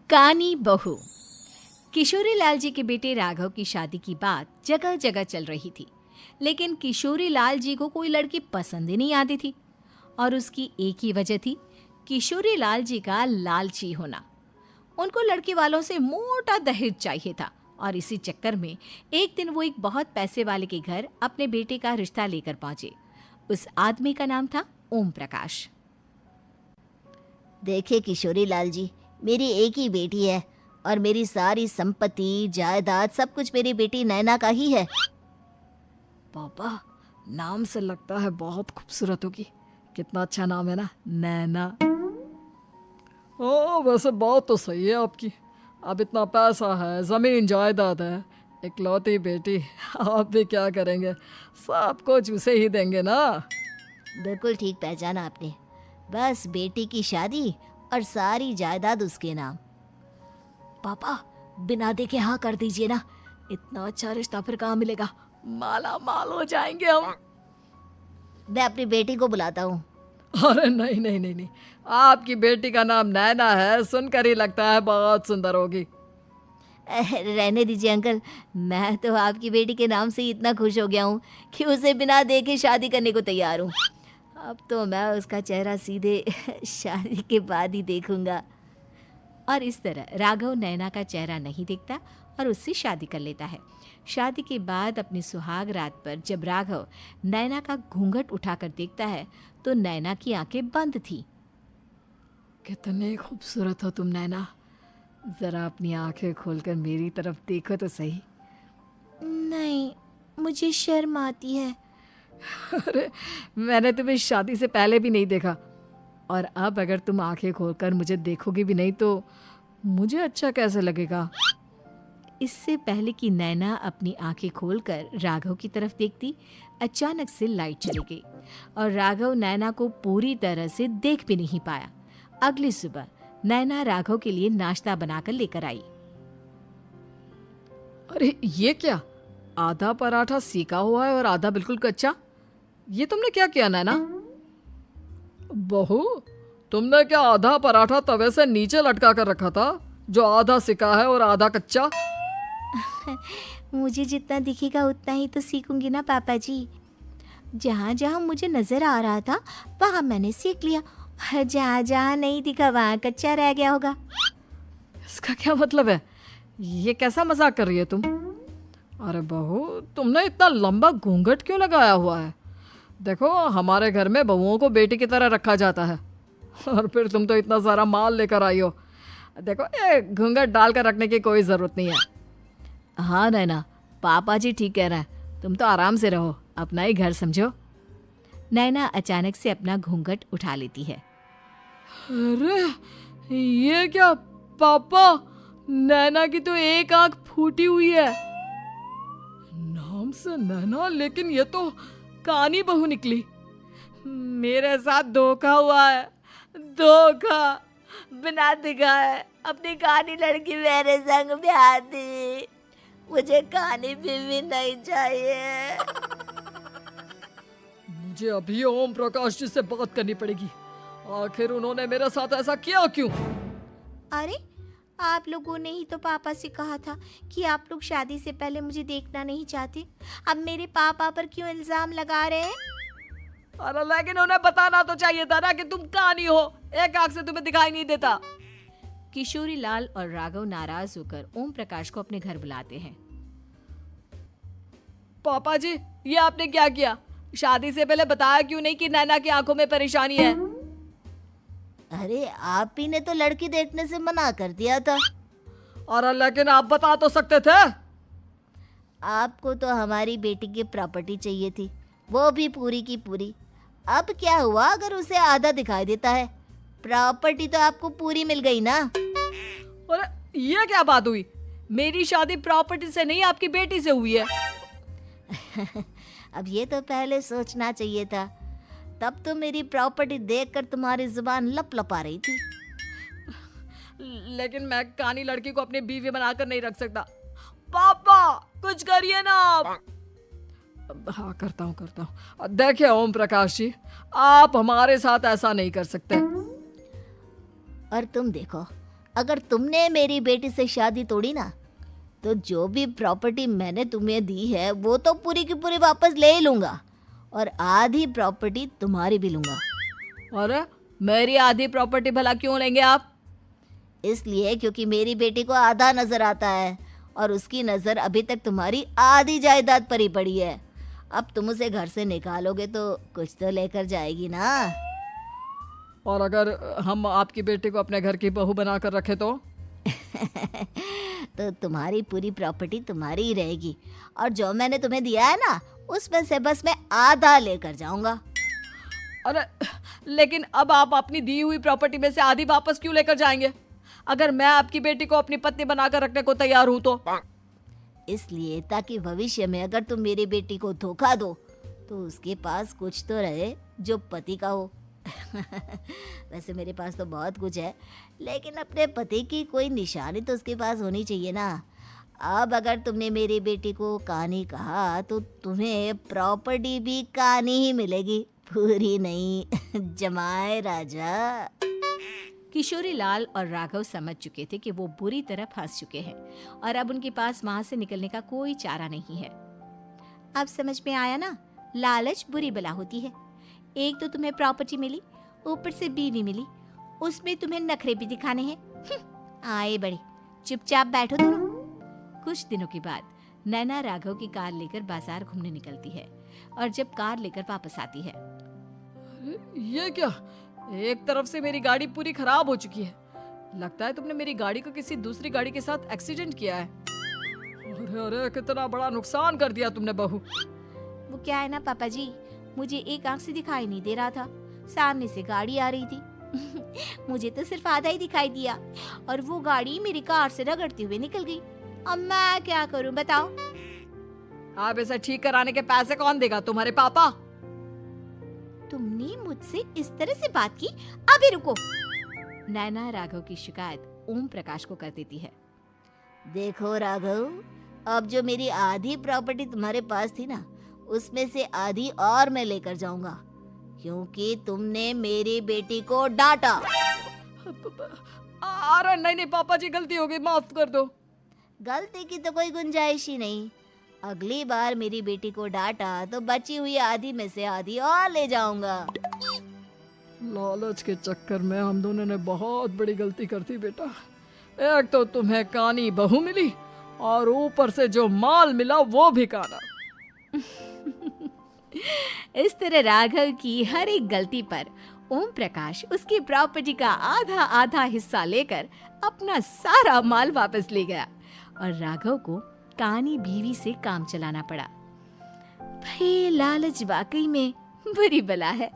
कानी बहू। किशोरी लाल जी के बेटे राघव की शादी की बात जगह जगह चल रही थी, लेकिन किशोरी लाल जी को कोई लड़की पसंद ही नहीं आती थी। और उसकी एक ही वजह थी, किशोरी लाल जी का लालची होना। उनको लड़की वालों से मोटा दहेज चाहिए था और इसी चक्कर में एक दिन वो एक बहुत पैसे वाले के घर अपने बेटे का रिश्ता लेकर पहुंचे। उस आदमी का नाम था ओम प्रकाश। देखिए किशोरी लाल जी, मेरी एक ही बेटी है और मेरी सारी संपत्ति जायदाद सब कुछ मेरी बेटी नैना का ही है। पापा, नाम से लगता है बहुत खूबसूरत होगी। कितना अच्छा नाम है ना, नैना। ओ, वैसे बात तो सही है आपकी। अब इतना पैसा है, जमीन जायदाद है, इकलौती बेटी, आप भी क्या करेंगे? सब कुछ उसे ही देंगे ना। बिल्कुल ठीक पहचाना आपने। बस बेटी की शादी और सारी जायदाद उसके नाम। पापा, बिना देखे हाँ कर दीजिए ना। इतना अच्छा रिश्ता फिर कहाँ मिलेगा? माला माल हो जाएंगे हम। मैं अपनी बेटी को बुलाता हूँ। अरे नहीं नहीं नहीं नहीं, आपकी बेटी का नाम नैना है, सुनकर ही लगता है बहुत सुंदर होगी। रहने दीजिए अंकल, मैं तो आपकी बेटी के नाम से ही इतना खुश हो गया हूँ कि उसे बिना देखे शादी करने को तैयार हूँ। अब तो मैं उसका चेहरा सीधे शादी के बाद ही देखूंगा। और इस तरह राघव नैना का चेहरा नहीं देखता और उससे शादी कर लेता है। शादी के बाद अपनी सुहाग रात पर जब राघव नैना का घूंघट उठाकर देखता है तो नैना की आंखें बंद थी। कितनी खूबसूरत हो तुम नैना, जरा अपनी आंखें खोलकर मेरी तरफ देखो तो सही। नहीं, मुझे शर्म आती है। अरे, मैंने तुम्हें शादी से पहले भी नहीं देखा, और अब अगर तुम आंखें खोलकर मुझे देखोगी भी नहीं तो मुझे अच्छा कैसे लगेगा? इससे पहले कि नैना अपनी आंखें खोलकर राघव की तरफ देखती, अचानक से लाइट चली गई और राघव नैना को पूरी तरह से देख भी नहीं पाया। अगली सुबह नैना राघव के लिए नाश्ता बनाकर लेकर आई। अरे ये क्या, आधा पराठा सीका हुआ है और आधा बिल्कुल कच्चा। ये तुमने क्या किया नैना? बहू, तुमने क्या आधा पराठा तवे से नीचे लटका कर रखा था, जो आधा सिका है और आधा कच्चा? मुझे जितना दिखेगा उतना ही तो सीखूंगी ना पापा जी। जहाँ जहाँ मुझे नजर आ रहा था वहाँ मैंने सीख लिया, जहाँ जहाँ नहीं दिखा वहाँ कच्चा रह गया होगा। इसका क्या मतलब है? ये कैसा मजाक कर रही है तुम? अरे बहू, तुमने इतना लंबा घूंघट क्यों लगाया हुआ है? देखो, हमारे घर में बहुओं को बेटी की तरह रखा जाता है, और फिर तुम तो इतना सारा माल लेकर आई हो। देखो, ये घूंघट डालकर रखने की कोई ज़रूरत नहीं है। हाँ नैना, पापा जी ठीक कह रहे हैं, तुम तो आराम से रहो, अपना ही घर समझो। नैना अचानक से अपना घूंघट उठा लेती है। अरे ये क्या पापा, नैना की तो एक आंख फूटी हुई है। नाम से नैना, लेकिन ये तो कानी बहू निकली। मेरे साथ धोखा हुआ है, धोखा। बिना दिखाए अपनी कानी लड़की मेरे संग ब्याह दी। मुझे कानी बीवी नहीं चाहिए। मुझे अभी ओम प्रकाश जी से बात करनी पड़ेगी। आखिर उन्होंने मेरे साथ ऐसा किया क्यों? अरे, आप लोगों ने ही तो पापा से कहा था कि आप लोग शादी से पहले मुझे देखना नहीं चाहते। अब मेरे पापा पर क्यों इल्जाम लगा रहे हैं? अरे लेकिन उन्हें बताना तो चाहिए था ना कि तुम कानी हो, एक आंख से तुम्हें दिखाई नहीं देता। किशोरी लाल और राघव नाराज होकर ओम प्रकाश को अपने घर बुलाते हैं। पापा जी, ये आपने क्या किया? शादी से पहले बताया क्यों नहीं कि नैना की आंखों में परेशानी है? अरे, आप ही ने तो लड़की देखने से मना कर दिया था। और लेकिन आप बता तो सकते थे। आपको तो हमारी बेटी की प्रॉपर्टी चाहिए थी, वो भी पूरी की पूरी। अब क्या हुआ अगर उसे आधा दिखाई देता है? प्रॉपर्टी तो आपको पूरी मिल गई ना। अरे ये क्या बात हुई? मेरी शादी प्रॉपर्टी से नहीं, आपकी बेटी से हुई है। अब ये तो पहले सोचना चाहिए था, तब तो मेरी प्रॉपर्टी देखकर तुम्हारी जुबान लप लपा रही थी। लेकिन मैं कानी लड़की को अपनी बीवी बनाकर नहीं रख सकता। पापा, कुछ करिए ना आप। हाँ, करता हूँ। देखिए ओम प्रकाश जी, आप हमारे साथ ऐसा नहीं कर सकते। और तुम देखो, अगर तुमने मेरी बेटी से शादी तोड़ी ना, तो जो भी प्रॉपर्टी मैंने तुम्हें दी है वो तो पूरी की पूरी वापस ले ही लूँगा, और आधी प्रॉपर्टी तुम्हारी भी लूँगा। अरे मेरी आधी प्रॉपर्टी भला क्यों लेंगे आप? इसलिए क्योंकि मेरी बेटी को आधा नजर आता है और उसकी नज़र अभी तक तुम्हारी आधी जायदाद पर ही पड़ी है। अब तुम उसे घर से निकालोगे तो कुछ तो लेकर जाएगी ना। और अगर हम आपकी बेटी को अपने घर की बहू बना कर रखे तो? तो तुम्हारी पूरी प्रॉपर्टी तुम्हारी ही रहेगी, और जो मैंने तुम्हें दिया है ना, उसमें से बस मैं आधा लेकर जाऊंगा। अरे लेकिन अब आप अपनी दी हुई प्रॉपर्टी में से आधी वापस क्यों लेकर जाएंगे? अगर मैं आपकी बेटी को अपनी पत्नी बनाकर रखने को तैयार हूं तो? इसलिए ताकि भविष्य में अगर तुम मेरी बेटी को धोखा दो तो उसके पास कुछ तो रहे जो पति का हो। वैसे मेरे पास तो बहुत कुछ है, लेकिन अपने पति की कोई निशानी तो उसके पास होनी चाहिए ना। अब अगर तुमने मेरी बेटी को कानी कहा तो तुम्हें प्रॉपर्टी भी कानी ही मिलेगी, पूरी नहीं। जमाए राजा। किशोरी लाल और राघव समझ चुके थे कि वो बुरी तरह फंस चुके हैं और अब उनके पास वहां से निकलने का कोई चारा नहीं है। अब समझ में आया ना, लालच बुरी बला होती है। एक तो तुम्हें प्रॉपर्टी मिली, ऊपर से बीवी मिली, उसमें तुम्हें नखरे भी दिखाने हैं। आए बड़े, चुपचाप बैठो दोनों। कुछ दिनों के बाद नैना राघव की कार लेकर बाजार घूमने निकलती है और जब कार लेकर वापस आती है, ये क्या? एक तरफ से मेरी गाड़ी पूरी खराब हो चुकी है। लगता है तुमने मेरी गाड़ी को किसी दूसरी गाड़ी के साथ एक्सीडेंट किया है। अरे अरे कितना बड़ा नुकसान कर दिया तुमने बहू। वो क्या है ना पापा जी, मुझे एक आंख से दिखाई नहीं दे रहा था, सामने से गाड़ी आ रही थी। मुझे तो सिर्फ आधा ही दिखाई दिया और वो गाड़ी मेरी कार से रगड़ते हुए निकल गई। अब मैं क्या करूं बताओ? आप इसे ठीक कराने के पैसे कौन देगा? तुम्हारे पापा? तुमने मुझसे इस तरह से बात की? अभी रुको। नैना राघव की शिकायत ओम प्रकाश को कर देती है। देखो राघव, अब जो मेरी आधी प्रॉपर्टी तुम्हारे पास थी ना, उसमें से आधी और मैं लेकर जाऊंगा, क्योंकि तुमने मेरी बेटी को डांटा। अरे नहीं नहीं पापा जी, गलती हो गई, माफ कर दो। गलती की तो कोई गुंजाइश ही नहीं। अगली बार मेरी बेटी को डांटा तो बची हुई आधी में से आधी और ले जाऊंगा। लालच के चक्कर में हम दोनों ने बहुत बड़ी गलती कर दी बेटा। एक तो तुम्हें कानी बहू मिली और ऊपर से जो माल मिला वो भी काना। इस तरह राघव की हर एक गलती पर ओम प्रकाश उसकी प्रॉपर्टी का आधा आधा हिस्सा लेकर अपना सारा माल वापस ले गया और राघव को कानी बीवी से काम चलाना पड़ा। भाई लालच वाकई में बुरी बला है।